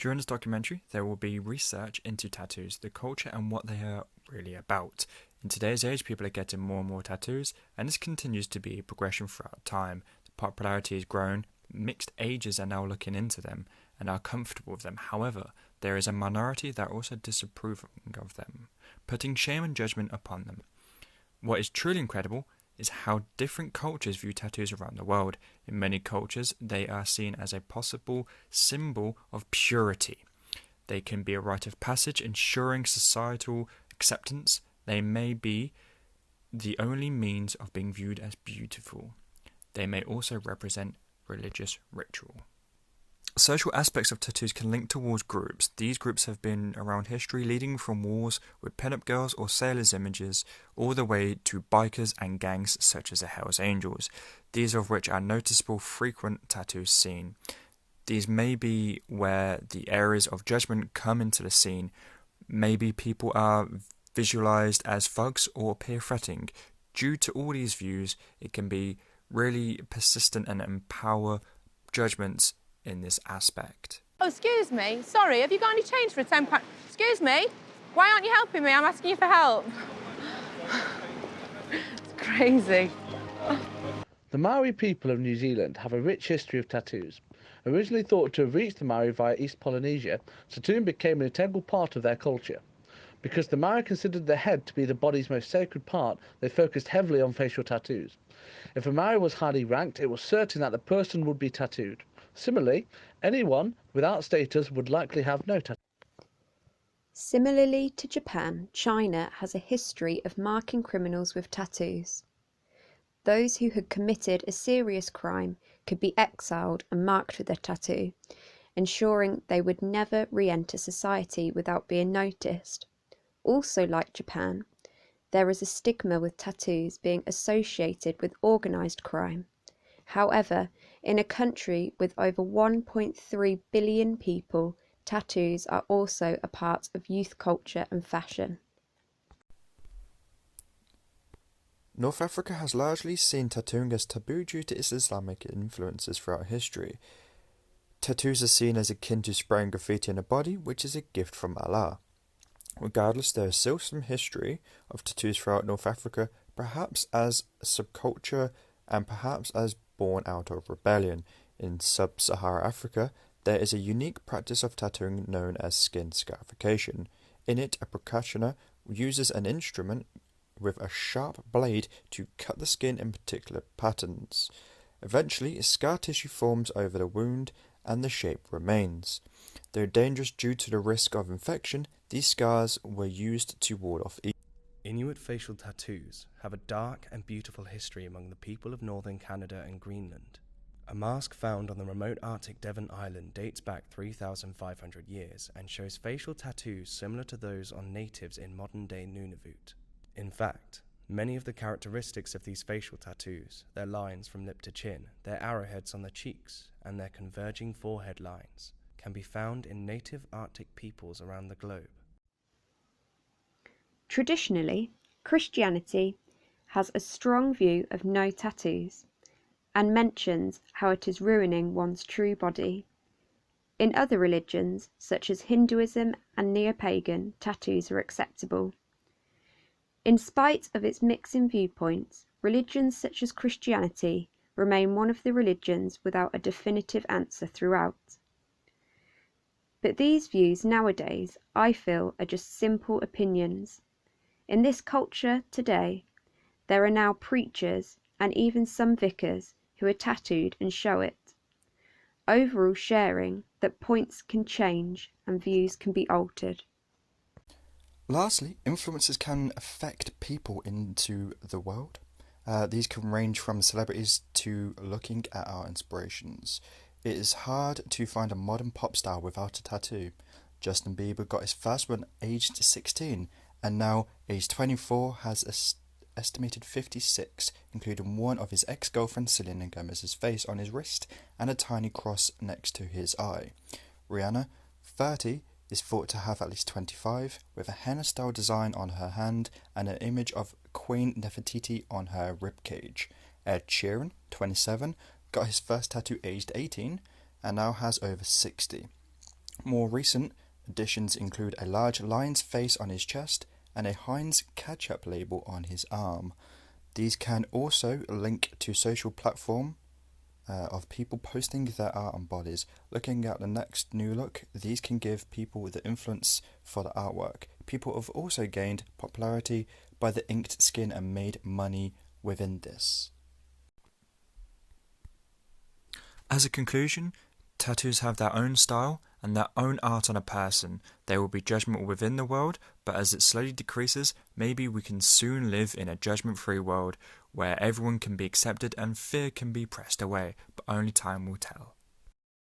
During this documentary, there will be research into tattoos, the culture, and what they are really about. In today's age, people are getting more and more tattoos, and this continues to be a progression throughout time. The popularity has grown, mixed ages are now looking into them and are comfortable with them. However, there is a minority that are also disapproving of them, putting shame and judgment upon them. What is truly incredible is how different cultures view tattoos around the world. In many cultures, they are seen as a possible symbol of purity. They can be a rite of passage, ensuring societal acceptance. They may be the only means of being viewed as beautiful. They may also represent religious ritual. Social aspects of tattoos can link towards groups. These groups have been around history, leading from wars with pin-up girls or sailors' images, all the way to bikers and gangs such as the Hells Angels, these of which are noticeable frequent tattoos seen. These may be where the areas of judgment come into the scene. Maybe people are visualized as thugs or appear threatening. Due to all these views, it can be really persistent and empower judgments in this aspect. Oh, excuse me. Sorry, have you got any change for a £10? Excuse me? Why aren't you helping me? I'm asking you for help. It's crazy. The Maori people of New Zealand have a rich history of tattoos. Originally thought to have reached the Maori via East Polynesia, tattooing became an integral part of their culture. Because the Maori considered the head to be the body's most sacred part, they focused heavily on facial tattoos. If a Maori was highly ranked, it was certain that the person would be tattooed. Similarly, anyone without status would likely have no tattoo. Similarly to Japan, China has a history of marking criminals with tattoos. Those who had committed a serious crime could be exiled and marked with a tattoo, ensuring they would never re-enter society without being noticed. Also, like Japan, there is a stigma with tattoos being associated with organised crime. However, in a country with over 1.3 billion people, tattoos are also a part of youth culture and fashion. North Africa has largely seen tattooing as taboo due to its Islamic influences throughout history. Tattoos are seen as akin to spraying graffiti on a body, which is a gift from Allah. Regardless, there is still some history of tattoos throughout North Africa, perhaps as a subculture and perhaps as born out of rebellion. In sub-Sahara Africa, there is a unique practice of tattooing known as skin scarification. In it, a practitioner uses an instrument with a sharp blade to cut the skin in particular patterns. Eventually, scar tissue forms over the wound and the shape remains. Though dangerous due to the risk of infection, these scars were used to ward off evil. Inuit facial tattoos have a dark and beautiful history among the people of northern Canada and Greenland. A mask found on the remote Arctic Devon Island dates back 3,500 years and shows facial tattoos similar to those on natives in modern-day Nunavut. In fact, many of the characteristics of these facial tattoos, their lines from lip to chin, their arrowheads on the cheeks, and their converging forehead lines, can be found in native Arctic peoples around the globe. Traditionally, Christianity has a strong view of no tattoos and mentions how it is ruining one's true body. In other religions, such as Hinduism and neo-pagan, tattoos are acceptable. In spite of its mixing viewpoints, religions such as Christianity remain one of the religions without a definitive answer throughout. But these views nowadays, I feel, are just simple opinions. In this culture today, there are now preachers and even some vicars who are tattooed and show it, overall sharing that points can change and views can be altered. Lastly, influences can affect people into the world. These can range from celebrities to looking at our inspirations. It is hard to find a modern pop star without a tattoo. Justin Bieber got his first one aged 16, and now, aged 24, has an estimated 56, including one of his ex-girlfriend Selena Gomez's face on his wrist and a tiny cross next to his eye. Rihanna, 30, is thought to have at least 25, with a henna-style design on her hand and an image of Queen Nefertiti on her ribcage. Ed Sheeran, 27, got his first tattoo aged 18 and now has over 60. More recent additions include a large lion's face on his chest and a Heinz ketchup label on his arm. These can also link to social platform of people posting their art on bodies. Looking at the next new look, these can give people the influence for the artwork. People have also gained popularity by the inked skin and made money within this. As a conclusion, tattoos have their own style and their own art on a person. There will be judgment within the world, but as it slowly decreases, maybe we can soon live in a judgment-free world where everyone can be accepted and fear can be pressed away, but only time will tell.